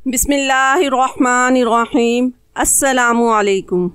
बिस्मिल्लाहिर्रहमानिर्रहीम। अस्सलामुअलैकुम।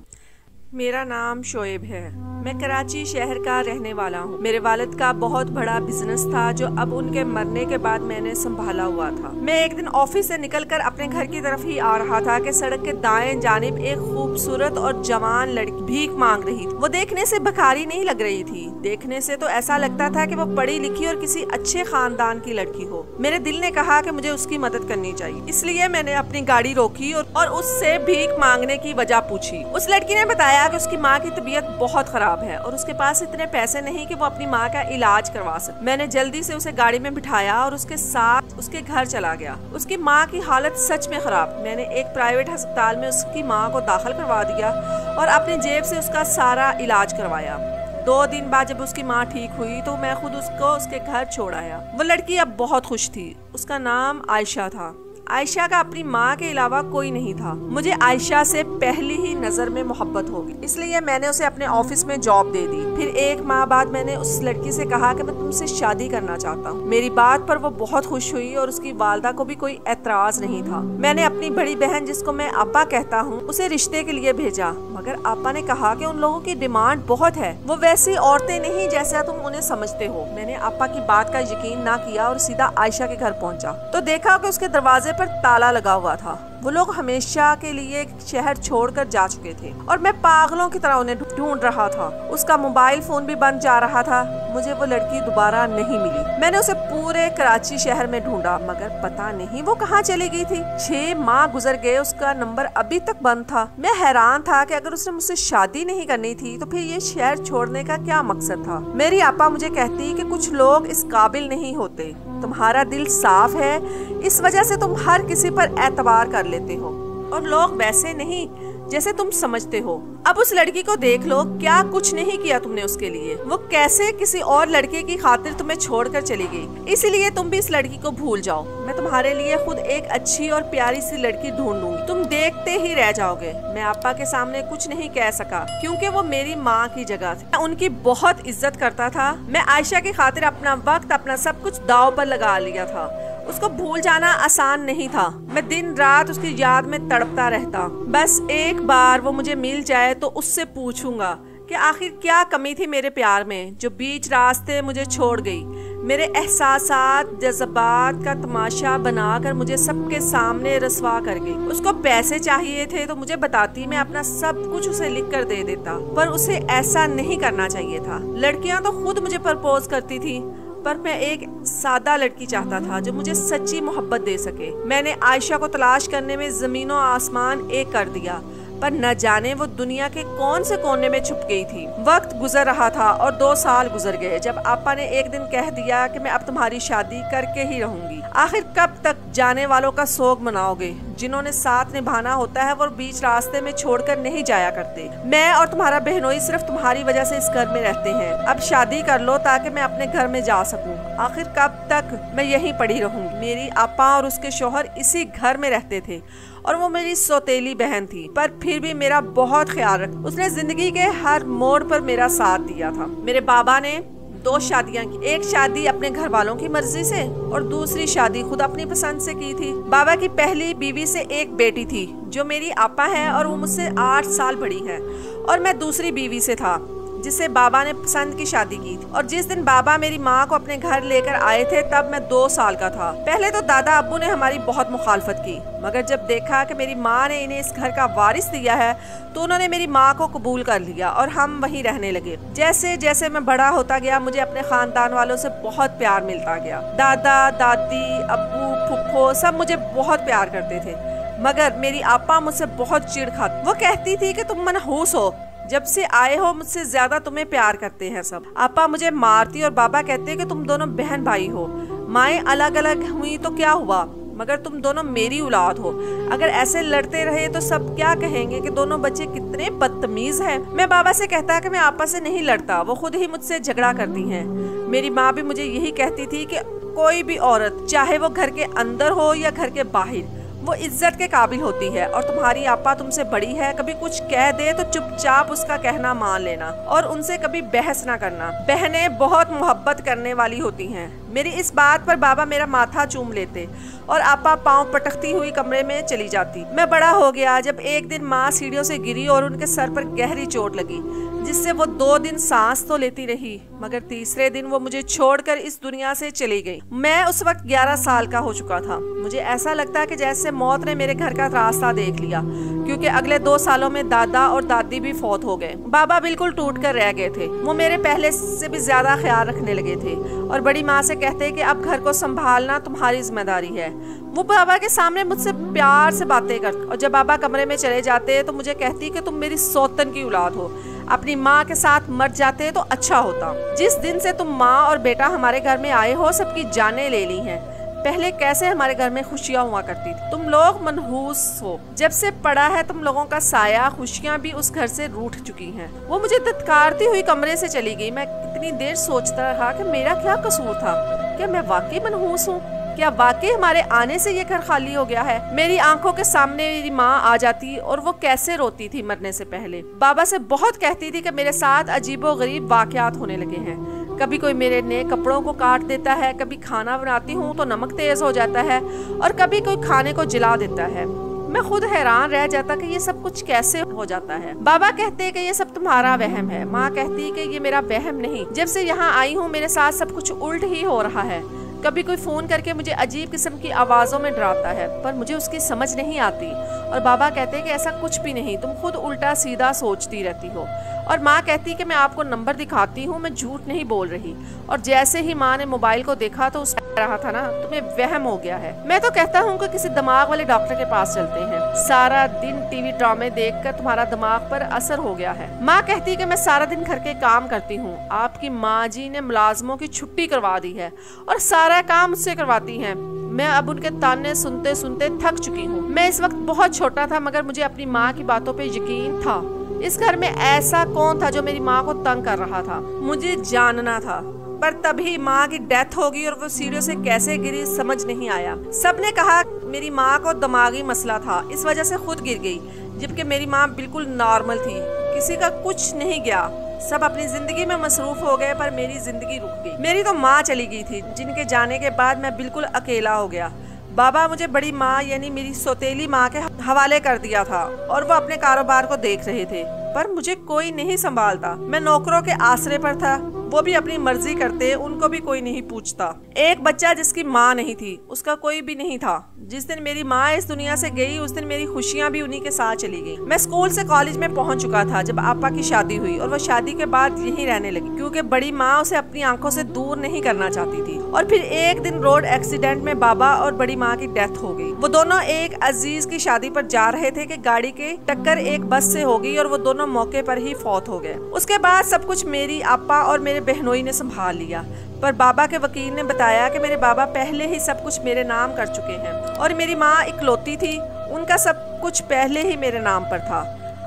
मेरा नाम शोएब है। मैं कराची शहर का रहने वाला हूँ। मेरे वालिद का बहुत बड़ा बिजनेस था जो अब उनके मरने के बाद मैंने संभाला हुआ था। मैं एक दिन ऑफिस से निकलकर अपने घर की तरफ ही आ रहा था कि सड़क के दाएं जानिब एक खूबसूरत और जवान लड़की भीख मांग रही थी। वो देखने से भिखारी नहीं लग रही थी, देखने से तो ऐसा लगता था कि वो पढ़ी लिखी और किसी अच्छे खानदान की लड़की हो। मेरे दिल ने कहा कि मुझे उसकी मदद करनी चाहिए, इसलिए मैंने अपनी गाड़ी रोकी और उससे भीख मांगने की वजह पूछी। उस लड़की ने बताया कि उसकी माँ की तबीयत बहुत खराब है और उसके पास इतने पैसे नहीं कि वो अपनी माँ का इलाज करवा सके। मैंने जल्दी से उसे गाड़ी में बिठाया और उसके साथ उसके घर चला गया। उसकी माँ की हालत सच में खराब। मैंने एक प्राइवेट अस्पताल में उसकी माँ को दाखिल करवा दिया और अपनी जेब से उसका सारा इलाज करवाया। 2 दिन बाद जब उसकी माँ ठीक हुई तो मैं खुद उसको उसके घर छोड़ आया। वो लड़की अब बहुत खुश थी। उसका नाम आयशा था। आयशा का अपनी माँ के अलावा कोई नहीं था। मुझे आयशा से पहली ही नजर में मोहब्बत हो गई, इसलिए मैंने उसे अपने ऑफिस में जॉब दे दी। फिर 1 माह बाद मैंने उस लड़की से कहा कि मैं तुमसे शादी करना चाहता हूँ। मेरी बात पर वो बहुत खुश हुई और उसकी वालदा को भी कोई एतराज नहीं था। मैंने अपनी बड़ी बहन, जिसको मैं आपा कहता हूँ, उसे रिश्ते के लिए भेजा, मगर आपा ने कहा कि उन लोगों की डिमांड बहुत है, वो वैसी औरतें नहीं जैसा तुम उन्हें समझते हो। मैंने आपा की बात का यकीन ना किया और सीधा आयशा के घर पहुंचा तो देखा कि उसके दरवाजे पर ताला लगा हुआ था। वो लोग हमेशा के लिए शहर छोड़कर जा चुके थे और मैं पागलों की तरह उन्हें ढूंढ रहा था। उसका मोबाइल फोन भी बंद जा रहा था। मुझे वो लड़की दोबारा नहीं मिली। मैंने उसे पूरे कराची शहर में ढूंढा, मगर पता नहीं वो कहाँ चली गई थी। 6 माह गुजर गए, उसका नंबर अभी तक बंद था। मैं हैरान था कि अगर उसने मुझसे शादी नहीं करनी थी तो फिर ये शहर छोड़ने का क्या मकसद था। मेरी आपा मुझे कहती कि कुछ लोग इस काबिल नहीं होते। तुम्हारा दिल साफ है, इस वजह से तुम हर किसी पर एतबार कर लेते हो और लोग वैसे नहीं जैसे तुम समझते हो। अब उस लड़की को देख लो, क्या कुछ नहीं किया तुमने उसके लिए। वो कैसे किसी और लड़के की खातिर तुम्हें छोड़कर चली गई। इसलिए तुम भी इस लड़की को भूल जाओ। मैं तुम्हारे लिए खुद एक अच्छी और प्यारी सी लड़की ढूंढ लूंगी, तुम देखते ही रह जाओगे। मैं आपा के सामने कुछ नहीं कह सका क्योंकि वो मेरी माँ की जगह थी। मैं उनकी बहुत इज्जत करता था। मैं आयशा की खातिर अपना वक्त, अपना सब कुछ दाव पर लगा लिया था। उसको भूल जाना आसान नहीं था। मैं दिन रात उसकी याद में तड़पता रहता। बस एक बार वो मुझे मिल जाए तो उससे पूछूंगा कि आखिर क्या कमी थी मेरे प्यार में जो बीच रास्ते मुझे छोड़ गई। मेरे एहसासात, जज्बात का तमाशा बनाकर मुझे सबके सामने रसवा कर गई। उसको पैसे चाहिए थे तो मुझे बताती, मैं अपना सब कुछ उसे लिख कर दे देता, पर उसे ऐसा नहीं करना चाहिए था। लड़कियां तो खुद मुझे प्रपोज करती थी, पर मैं एक सादा लड़की चाहता था जो मुझे सच्ची मोहब्बत दे सके। मैंने आयशा को तलाश करने में जमीनों आसमान एक कर दिया, पर न जाने वो दुनिया के कौन से कोने में छुप गई थी। वक्त गुजर रहा था और 2 साल गुजर गए जब आपा ने एक दिन कह दिया कि मैं अब तुम्हारी शादी करके ही रहूंगी। आखिर कब तक जाने वालों का सोग मनाओगे। जिन्होंने साथ निभाना होता है वो बीच रास्ते में छोड़कर नहीं जाया करते। मैं और तुम्हारा बहनोई सिर्फ तुम्हारी वजह से इस घर में रहते हैं। अब शादी कर लो ताकि मैं अपने घर में जा सकूं। आखिर कब तक मैं यहीं पड़ी रहूंगी। मेरी आपा और उसके शौहर इसी घर में रहते थे और वो मेरी सौतेली बहन थी, पर फिर भी मेरा बहुत ख्याल रखा। उसने जिंदगी के हर मोड़ पर मेरा साथ दिया था। मेरे बाबा ने 2 शादियां की। एक शादी अपने घर वालों की मर्जी से और दूसरी शादी खुद अपनी पसंद से की थी। बाबा की पहली बीवी से एक बेटी थी जो मेरी आपा है और वो मुझसे 8 साल बड़ी है, और मैं दूसरी बीवी से था जिसे बाबा ने पसंद की शादी की थी। और जिस दिन बाबा मेरी माँ को अपने घर लेकर आए थे तब मैं 2 साल का था। पहले तो दादा अब्बू ने हमारी बहुत मुखालफत की, मगर जब देखा कि मेरी माँ ने इन्हें इस घर का वारिस दिया है तो उन्होंने मेरी माँ को कबूल कर लिया और हम वहीं रहने लगे। जैसे जैसे मैं बड़ा होता गया मुझे अपने खानदान वालों से बहुत प्यार मिलता गया। दादा, दादी, अब्बू, फुफ्फो सब मुझे बहुत प्यार करते थे, मगर मेरी आपा मुझसे बहुत चिढ़ खाती। वो कहती थी कि तुम मनहूस हो, जब से आए हो मुझसे ज्यादा तुम्हें प्यार करते हैं सब। आपा मुझे मारती और बाबा कहते कि तुम दोनों बहन भाई हो। माएँ अलग अलग हुई तो क्या हुआ, मगर तुम दोनों मेरी औलाद हो। अगर ऐसे लड़ते रहे तो सब क्या कहेंगे कि दोनों बच्चे कितने बदतमीज हैं। मैं बाबा से कहता कि मैं आपा से नहीं लड़ता, वो खुद ही मुझसे झगड़ा करती हैं। मेरी माँ भी मुझे यही कहती थी कि कोई भी औरत, चाहे वो घर के अंदर हो या घर के बाहर, वो इज्जत के काबिल होती है। और तुम्हारी आपा तुमसे बड़ी है, कभी कुछ कह दे तो चुपचाप उसका कहना मान लेना और उनसे कभी बहस ना करना। बहनें बहुत मोहब्बत करने वाली होती हैं। मेरी इस बात पर बाबा मेरा माथा चूम लेते और आपा पाँव पटकती हुई कमरे में चली जाती। मैं बड़ा हो गया जब एक दिन माँ सीढ़ियों से गिरी और उनके सर पर गहरी चोट लगी, जिससे वो 2 दिन सांस तो लेती रही, मगर तीसरे दिन वो मुझे छोड़कर इस दुनिया से चली गई। मैं उस वक्त 11 साल का हो चुका था। मुझे ऐसा लगता कि जैसे मौत ने मेरे घर का रास्ता देख लिया, क्योंकि अगले 2 सालों में दादा और दादी भी फौत हो गए। बाबा बिल्कुल टूट कर रह गए थे। वो मेरे पहले से भी ज्यादा ख्याल रखने लगे थे और बड़ी माँ से कहते कि अब घर को संभालना तुम्हारी जिम्मेदारी है। वो बाबा के सामने मुझसे प्यार से बातें करते और जब बाबा कमरे में चले जाते तो मुझे कहती कि तुम मेरी सौतन की औलाद हो, अपनी माँ के साथ मर जाते तो अच्छा होता। जिस दिन से तुम माँ और बेटा हमारे घर में आए हो सबकी जानें ले ली हैं। पहले कैसे हमारे घर में खुशियाँ हुआ करती थी, तुम लोग मनहूस हो। जब से पड़ा है तुम लोगों का साया, खुशियाँ भी उस घर से रूठ चुकी हैं। वो मुझे धत्कारती हुई कमरे से चली गई। मैं कितनी देर सोचता रहा कि मेरा क्या कसूर था। क्या मैं वाकई मनहूस हूँ? क्या वाकई हमारे आने से ये घर खाली हो गया है? मेरी आंखों के सामने मेरी माँ आ जाती और वो कैसे रोती थी मरने से पहले। बाबा से बहुत कहती थी कि मेरे साथ अजीबोगरीब वाकयात होने लगे हैं। कभी कोई मेरे नए कपड़ों को काट देता है, कभी खाना बनाती हूँ तो नमक तेज हो जाता है और कभी कोई खाने को जला देता है। मैं खुद हैरान रह जाता कि ये सब कुछ कैसे हो जाता है। बाबा कहते कि ये सब तुम्हारा वहम है। माँ कहती कि ये मेरा वहम नहीं, जब से यहाँ आई हूँ मेरे साथ सब कुछ उल्ट ही हो रहा है। कभी कोई फोन करके मुझे अजीब किस्म की आवाजों में डराता है, पर मुझे उसकी समझ नहीं आती। और बाबा कहते हैं कि ऐसा कुछ भी नहीं, तुम खुद उल्टा सीधा सोचती रहती हो। और माँ कहती कि मैं आपको नंबर दिखाती हूँ, मैं झूठ नहीं बोल रही। और जैसे ही माँ ने मोबाइल को देखा तो उस रहा था ना, तुम्हें वहम हो गया है। मैं तो कहता हूँ कि किसी दिमाग वाले डॉक्टर के पास चलते हैं। सारा दिन टीवी ड्रामे देखकर तुम्हारा दिमाग पर असर हो गया है। माँ कहती कि मैं सारा दिन घर के काम करती हूँ। आपकी माँ जी ने मुलाजमों की छुट्टी करवा दी है और सारा काम मुझसे करवाती हैं। मैं अब उनके ताने सुनते सुनते थक चुकी हूँ। मैं इस वक्त बहुत छोटा था, मगर मुझे अपनी माँ की बातों पे यकीन था। इस घर में ऐसा कौन था जो मेरी माँ को तंग कर रहा था? मुझे जानना था। पर तभी माँ की डेथ हो गई और वो सीढ़ियों से कैसे गिरी समझ नहीं आया। सबने कहा मेरी माँ को दिमागी मसला था, इस वजह से खुद गिर गई, जबकि मेरी माँ बिल्कुल नॉर्मल थी। किसी का कुछ नहीं गया, सब अपनी जिंदगी में मसरूफ हो गए, पर मेरी जिंदगी रुक गई। मेरी तो माँ चली गई थी, जिनके जाने के बाद मैं बिल्कुल अकेला हो गया। बाबा मुझे बड़ी माँ यानी मेरी सौतेली माँ के हवाले कर दिया था और वो अपने कारोबार को देख रहे थे, पर मुझे कोई नहीं संभालता। मैं नौकरों के आसरे पर था, वो भी अपनी मर्जी करते, उनको भी कोई नहीं पूछता। एक बच्चा जिसकी माँ नहीं थी, उसका कोई भी नहीं था। जिस दिन मेरी माँ इस दुनिया से गई उस दिन मेरी खुशियाँ भी उन्हीं के साथ चली गई। मैं स्कूल से कॉलेज में पहुंच चुका था जब आपा की शादी हुई और वो शादी के बाद यहीं रहने लगी, क्योंकि बड़ी माँ उसे अपनी आंखों से दूर नहीं करना चाहती थी। और फिर एक दिन रोड एक्सीडेंट में बाबा और बड़ी माँ की डेथ हो गई। वो दोनों एक अजीज की शादी पर जा रहे थे कि गाड़ी के टक्कर एक बस से हो गई और वो दोनों मौके पर ही फौत हो गए। उसके बाद सब कुछ मेरी आपा और मेरे बहनोई ने संभाल लिया, पर बाबा के वकील ने बताया कि मेरे बाबा पहले ही सब कुछ मेरे नाम कर चुके हैं और मेरी माँ इकलौती थी, उनका सब कुछ पहले ही मेरे नाम पर था।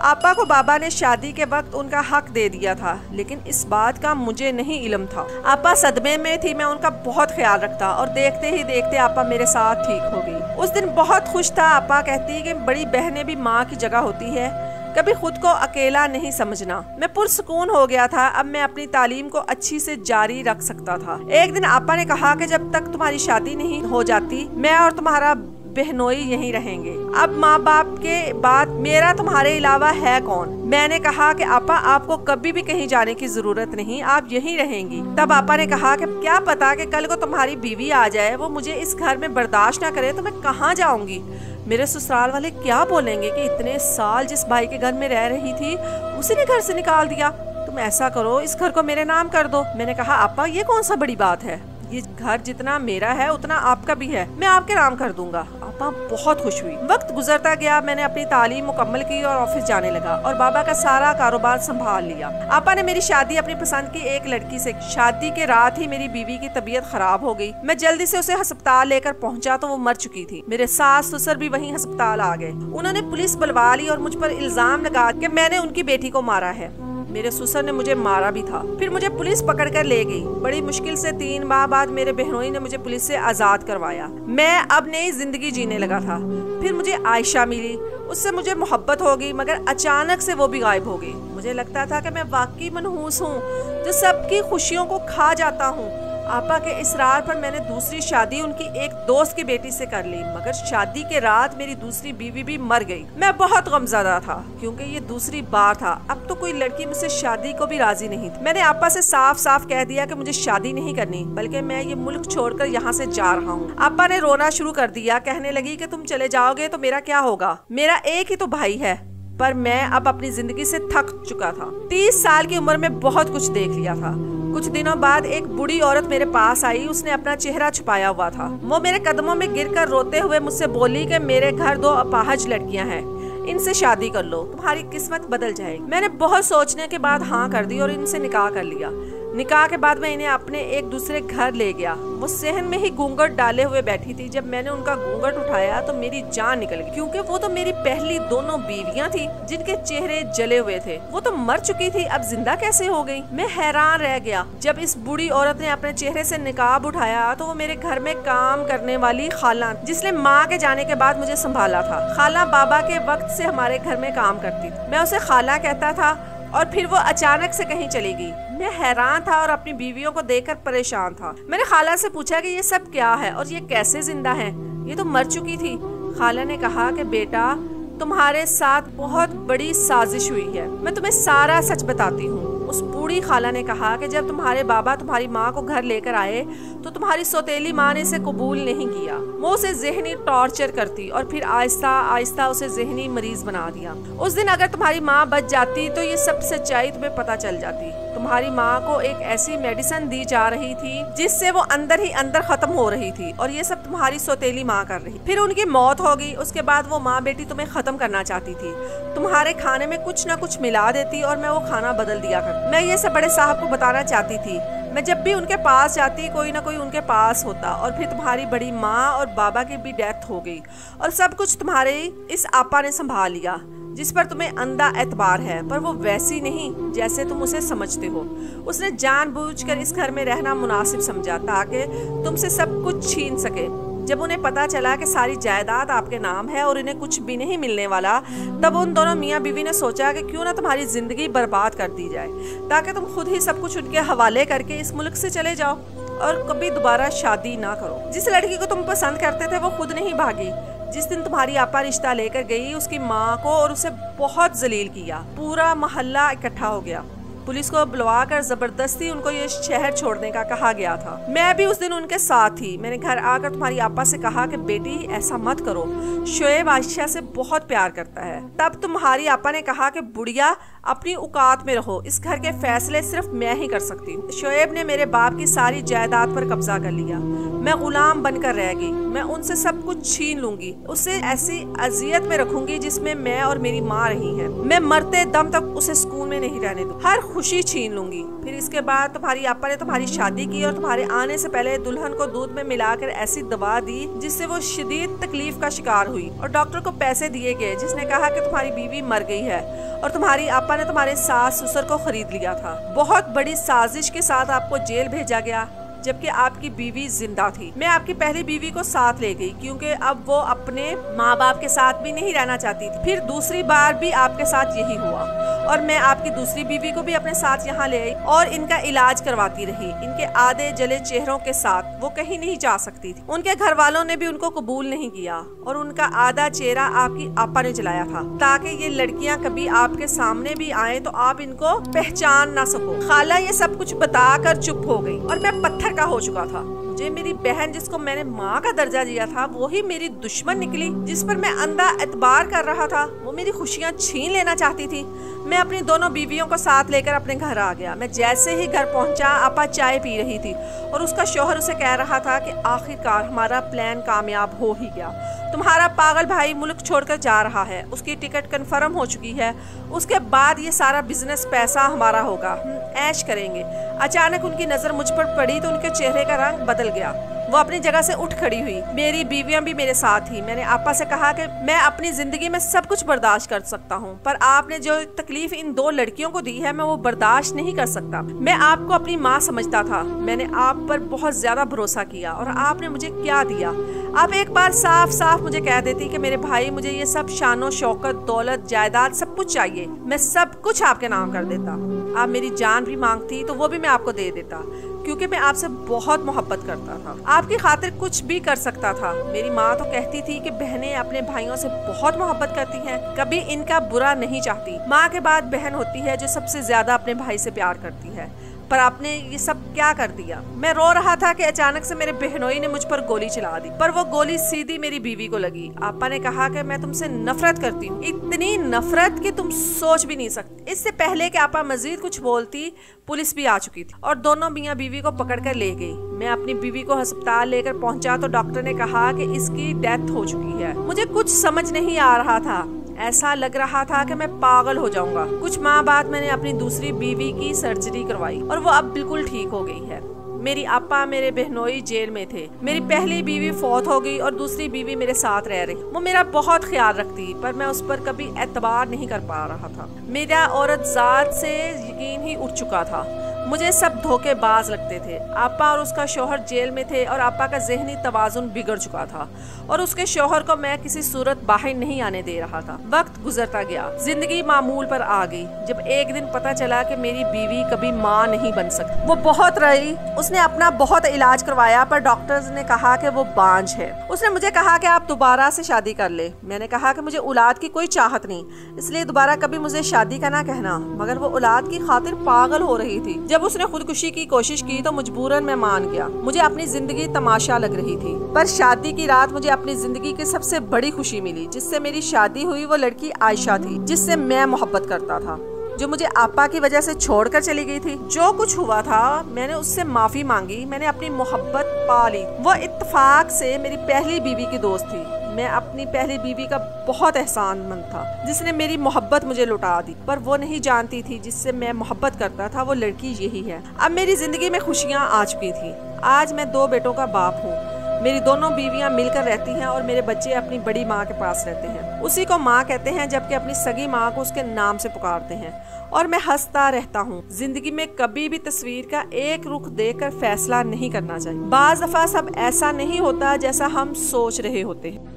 आपा को बाबा ने शादी के वक्त उनका हक दे दिया था, लेकिन इस बात का मुझे नहीं इल्म था। आपा सदमे में थी, मैं उनका बहुत ख्याल रखता और देखते ही देखते आपा मेरे साथ ठीक हो गई। उस दिन बहुत खुश था। आपा कहती है कि बड़ी बहनें भी माँ की जगह होती है, कभी खुद को अकेला नहीं समझना। मैं पुरसुकून हो गया था, अब मैं अपनी तालीम को अच्छी से जारी रख सकता था। एक दिन आपा ने कहा कि जब तक तुम्हारी शादी नहीं हो जाती मैं और तुम्हारा बहनोई यहीं रहेंगे। अब माँ बाप के बाद मेरा तुम्हारे अलावा है कौन? मैंने कहा कि आपा आपको कभी भी कहीं जाने की जरूरत नहीं, आप यहीं रहेंगी। तब आपा ने कहा कि क्या पता कि कल को तुम्हारी बीवी आ जाए, वो मुझे इस घर में बर्दाश्त ना करे तो मैं कहाँ जाऊंगी? मेरे ससुराल वाले क्या बोलेंगे कि इतने साल जिस भाई के घर में रह रही थी उसी ने घर से निकाल दिया। तुम ऐसा करो, इस घर को मेरे नाम कर दो। मैंने कहा आपा ये कौन सा बड़ी बात है, ये घर जितना मेरा है उतना आपका भी है, मैं आपके नाम कर दूंगा। आपा बहुत खुश हुई। वक्त गुजरता गया, मैंने अपनी तालीम मुकम्मल की और ऑफिस जाने लगा और बाबा का सारा कारोबार संभाल लिया। आपा ने मेरी शादी अपनी पसंद की एक लड़की से। शादी के रात ही मेरी बीवी की तबीयत खराब हो गई। मैं जल्दी से उसे अस्पताल लेकर पहुंचा तो वो मर चुकी थी। मेरे सास ससुर भी वहीं अस्पताल आ गए। उन्होंने पुलिस बुलवा ली और मुझ पर इल्जाम लगा कि मैंने उनकी बेटी को मारा है। मेरे ससुर ने मुझे मारा भी था। फिर मुझे पुलिस पकड़ कर ले गई। बड़ी मुश्किल से 3 माह बाद मेरे बहनोई ने मुझे पुलिस से आजाद करवाया। मैं अब नई जिंदगी जीने लगा था। फिर मुझे आयशा मिली, उससे मुझे मोहब्बत हो गई, मगर अचानक से वो भी गायब हो गई। मुझे लगता था कि मैं वाकई मनहूस हूँ जो सबकी खुशियों को खा जाता हूँ। आपा के इसरार पर मैंने दूसरी शादी उनकी एक दोस्त की बेटी से कर ली, मगर शादी के रात मेरी दूसरी बीवी भी मर गई। मैं बहुत गमज़दा था क्योंकि ये दूसरी बार था। अब तो कोई लड़की मुझसे शादी को भी राजी नहीं थी। मैंने आपा से साफ साफ कह दिया कि मुझे शादी नहीं करनी, बल्कि मैं ये मुल्क छोड़कर यहाँ से जा रहा हूँ। आपा ने रोना शुरू कर दिया, कहने लगी कि तुम चले जाओगे तो मेरा क्या होगा? मेरा एक ही तो भाई है, पर मैं अब अपनी जिंदगी से थक चुका था। 30 साल की उम्र में बहुत कुछ देख लिया था। कुछ दिनों बाद एक बूढ़ी औरत मेरे पास आई। उसने अपना चेहरा छुपाया हुआ था। वो मेरे कदमों में गिरकर रोते हुए मुझसे बोली कि मेरे घर 2 अपाहज लड़कियां हैं, इनसे शादी कर लो, तुम्हारी किस्मत बदल जाएगी। मैंने बहुत सोचने के बाद हाँ कर दी और इनसे निकाह कर लिया। निकाह के बाद मैं इन्हें अपने एक दूसरे घर ले गया। वो सहन में ही घूंघट डाले हुए बैठी थी। जब मैंने उनका घूंघट उठाया तो मेरी जान निकल गई, क्योंकि वो तो मेरी पहली दोनों बीवियां थी जिनके चेहरे जले हुए थे। वो तो मर चुकी थी, अब जिंदा कैसे हो गई? मैं हैरान रह गया। जब इस बूढ़ी औरत ने अपने चेहरे से निकाब उठाया तो वो मेरे घर में काम करने वाली खाला, जिसने माँ के जाने के बाद मुझे संभाला था। खाला बाबा के वक्त से हमारे घर में काम करती थी। मैं उसे खाला कहता था और फिर वो अचानक से कहीं चली गई। मैं हैरान था और अपनी बीवियों को देखकर परेशान था। मैंने खाला से पूछा कि ये सब क्या है और ये कैसे जिंदा है? ये तो मर चुकी थी। खाला ने कहा कि बेटा, तुम्हारे साथ बहुत बड़ी साजिश हुई है, मैं तुम्हें सारा सच बताती हूँ। उस बूढ़ी खाला ने कहा कि जब तुम्हारे बाबा तुम्हारी माँ को घर लेकर आए तो तुम्हारी सौतेली माँ ने इसे कबूल नहीं किया। वो उसे ज़हनी टॉर्चर करती और फिर आहिस्ता आहिस्ता उसे ज़हनी मरीज बना दिया। उस दिन अगर तुम्हारी माँ बच जाती तो ये सब सच्चाई तुम्हें पता चल जाती। तुम्हारी माँ को एक ऐसी मेडिसिन दी जा रही थी जिससे वो अंदर ही अंदर खत्म हो रही थी और ये सब तुम्हारी सौतेली माँ कर रही। फिर उनकी मौत हो गई। उसके बाद वो माँ बेटी तुम्हें खत्म करना चाहती थी। तुम्हारे खाने में कुछ न कुछ मिला देती और मैं वो खाना बदल दिया करती। मैं ये सब बड़े साहब को बताना चाहती थी। मैं जब भी उनके पास जाती कोई ना कोई उनके पास होता। और फिर तुम्हारी बड़ी माँ और बाबा की भी डेथ हो गई और सब कुछ तुम्हारे इस आपा ने संभाल लिया, जिस पर तुम्हें अंधा एतबार है, पर वो वैसी नहीं जैसे तुम उसे समझते हो। उसने जानबूझकर इस घर में रहना मुनासिब समझा ताकि तुमसे सब कुछ छीन सके। जब उन्हें पता चला कि सारी जायदाद आपके नाम है और इन्हें कुछ भी नहीं मिलने वाला, तब उन दोनों मियाँ बीवी ने सोचा कि क्यों ना तुम्हारी जिंदगी बर्बाद कर दी जाए ताकि तुम खुद ही सब कुछ उनके हवाले करके इस मुल्क से चले जाओ और कभी दोबारा शादी ना करो। जिस लड़की को तुम पसंद करते थे वो खुद नहीं भागी। जिस दिन तुम्हारी आपा रिश्ता लेकर गई, उसकी माँ को और उसे बहुत जलील किया। पूरा मोहल्ला इकट्ठा हो गया। पुलिस को बुलवाकर जबरदस्ती उनको ये शहर छोड़ने का कहा गया था। मैं भी उस दिन उनके साथ थी। मैंने घर आकर तुम्हारी आपा से कहा कि बेटी ऐसा मत करो, शोएब आयशा से बहुत प्यार करता है। तब तुम्हारी आपा ने कहा कि बुढ़िया अपनी औकात में रहो, इस घर के फैसले सिर्फ मैं ही कर सकती हूँ। शोएब ने मेरे बाप की सारी जायदाद पर कब्जा कर लिया। मैं गुलाम बनकर रह गई। मैं उनसे सब कुछ छीन लूंगी, उसे ऐसी अजियत में रखूंगी जिसमें मैं और मेरी माँ रही हैं। मैं मरते दम तक उसे सुकून में नहीं रहने दूँ, हर खुशी छीन लूंगी। फिर इसके बाद तुम्हारी आपा ने तुम्हारी शादी की और तुम्हारे आने से पहले दुल्हन को दूध में मिलाकर ऐसी दवा दी जिससे वो शदीद तकलीफ का शिकार हुई और डॉक्टर को पैसे दिए गए, जिसने कहा कि तुम्हारी बीवी मर गई है और तुम्हारी आपा ने तुम्हारे सास ससुर को खरीद लिया था। बहुत बड़ी साजिश के साथ आपको जेल भेजा गया जबकि आपकी बीवी जिंदा थी। मैं आपकी पहली बीवी को साथ ले गई क्योंकि अब वो अपने माँ बाप के साथ भी नहीं रहना चाहती थी। फिर दूसरी बार भी आपके साथ यही हुआ और मैं आपकी दूसरी बीवी को भी अपने साथ यहाँ ले आई और इनका इलाज करवाती रही। इनके आधे जले चेहरों के साथ वो कहीं नहीं जा सकती थी। उनके घर वालों ने भी उनको कबूल नहीं किया और उनका आधा चेहरा आपकी आपा ने जलाया था ताकि ये लड़कियाँ कभी आपके सामने भी आए तो आप इनको पहचान ना सको। खाला ये सब कुछ बताकर चुप हो गई और मैं पत्थर का हो चुका था। मुझे मेरी बहन, जिसको मैंने माँ का दर्जा दिया था, वो ही मेरी दुश्मन निकली। जिस पर मैं अंधा एतबार कर रहा था वो मेरी खुशियाँ छीन लेना चाहती थी। मैं अपनी दोनों बीवियों को साथ लेकर अपने घर आ गया। मैं जैसे ही घर पहुंचा, आपा चाय पी रही थी और उसका शौहर उसे कह रहा था कि आखिरकार हमारा प्लान कामयाब हो ही गया। तुम्हारा पागल भाई मुल्क छोड़कर जा रहा है, उसकी टिकट कंफर्म हो चुकी है। उसके बाद ये सारा बिजनेस पैसा हमारा होगा, ऐश करेंगे। अचानक उनकी नजर मुझ पर पड़ी तो उनके चेहरे का रंग बदल गया। वो अपनी जगह से उठ खड़ी हुई। मेरी बीवियां भी मेरे साथ थी। मैंने आपा से कहा कि मैं अपनी जिंदगी में सब कुछ बर्दाश्त कर सकता हूँ, पर आपने जो तकलीफ इन दो लड़कियों को दी है मैं वो बर्दाश्त नहीं कर सकता। मैं आपको अपनी माँ समझता था। मैंने आप पर बहुत ज्यादा भरोसा किया और आपने मुझे क्या दिया। आप एक बार साफ साफ मुझे कह देती कि मेरे भाई मुझे ये सब शानो शौकत दौलत जायदाद सब कुछ चाहिए, मैं सब कुछ आपके नाम कर देता। आप मेरी जान भी मांगती तो वो भी मैं आपको दे देता। क्योंकि मैं आपसे बहुत मोहब्बत करता था, आपकी खातिर कुछ भी कर सकता था। मेरी माँ तो कहती थी कि बहनें अपने भाइयों से बहुत मोहब्बत करती हैं, कभी इनका बुरा नहीं चाहती। माँ के बाद बहन होती है जो सबसे ज्यादा अपने भाई से प्यार करती है, पर आपने ये सब क्या कर दिया। मैं रो रहा था कि अचानक से मेरे बहनोई ने मुझ पर गोली चला दी, पर वो गोली सीधी मेरी बीवी को लगी। आपा ने कहा कि मैं तुमसे नफरत करती हूँ, इतनी नफरत कि तुम सोच भी नहीं सकते। इससे पहले कि आपा मजीद कुछ बोलती, पुलिस भी आ चुकी थी और दोनों मियाँ बीवी को पकड़ कर ले गई। मैं अपनी बीवी को अस्पताल लेकर पहुंचा तो डॉक्टर ने कहा कि इसकी डेथ हो चुकी है। मुझे कुछ समझ नहीं आ रहा था, ऐसा लग रहा था कि मैं पागल हो जाऊंगा। कुछ माह बाद मैंने अपनी दूसरी बीवी की सर्जरी करवाई और वो अब बिल्कुल ठीक हो गई है। मेरी आपा मेरे बहनोई जेल में थे। मेरी पहली बीवी फौत हो गई और दूसरी बीवी मेरे साथ रह रही। वो मेरा बहुत ख्याल रखती, पर मैं उस पर कभी एतबार नहीं कर पा रहा था। मेरा औरत जात से यकीन ही उठ चुका था। मुझे सब धोखेबाज लगते थे। आपा और उसका शौहर जेल में थे और आपा का ज़हनी तवाज़ुन बिगड़ चुका था और उसके शौहर को मैं किसी सूरत बाहर नहीं आने दे रहा था। वक्त गुजरता गया, जिंदगी मामूल पर आ गई। जब एक दिन पता चला कि मेरी बीवी कभी माँ नहीं बन सकती। वो बहुत रही, उसने अपना बहुत इलाज करवाया, पर डॉक्टर्स ने कहा कि वो बांझ है। उसने मुझे कहा कि आप दोबारा से शादी कर ले। मैंने कहा कि मुझे औलाद की कोई चाहत नहीं, इसलिए दोबारा कभी मुझे शादी का ना कहना। मगर वो औलाद की खातिर पागल हो रही थी। जब उसने खुदकुशी की कोशिश की तो मजबूरन मैं मान गया। मुझे अपनी जिंदगी तमाशा लग रही थी, पर शादी की रात मुझे अपनी जिंदगी की सबसे बड़ी खुशी मिली। जिससे मेरी शादी हुई वो लड़की आयशा थी, जिससे मैं मोहब्बत करता था, जो मुझे आपा की वजह से छोड़कर चली गई थी। जो कुछ हुआ था मैंने उससे माफी मांगी, मैंने अपनी मोहब्बत पा ली। वो इत्तेफाक से मेरी पहली बीवी की दोस्त थी। मैं अपनी पहली बीवी का बहुत एहसानमंद था, जिसने मेरी मोहब्बत मुझे लुटा दी, पर वो नहीं जानती थी जिससे मैं मोहब्बत करता था वो लड़की यही है। अब मेरी जिंदगी में खुशियाँ आ चुकी थी। आज मैं 2 बेटों का बाप हूँ। मेरी दोनों बीवियां मिलकर रहती हैं और मेरे बच्चे अपनी बड़ी माँ के पास रहते हैं। उसी को माँ कहते हैं, जबकि अपनी सगी माँ को उसके नाम से पुकारते हैं। और मैं हंसता रहता हूँ। जिंदगी में कभी भी तस्वीर का एक रुख देखकर फैसला नहीं करना चाहिए। बाज दफा सब ऐसा नहीं होता जैसा हम सोच रहे होते हैं।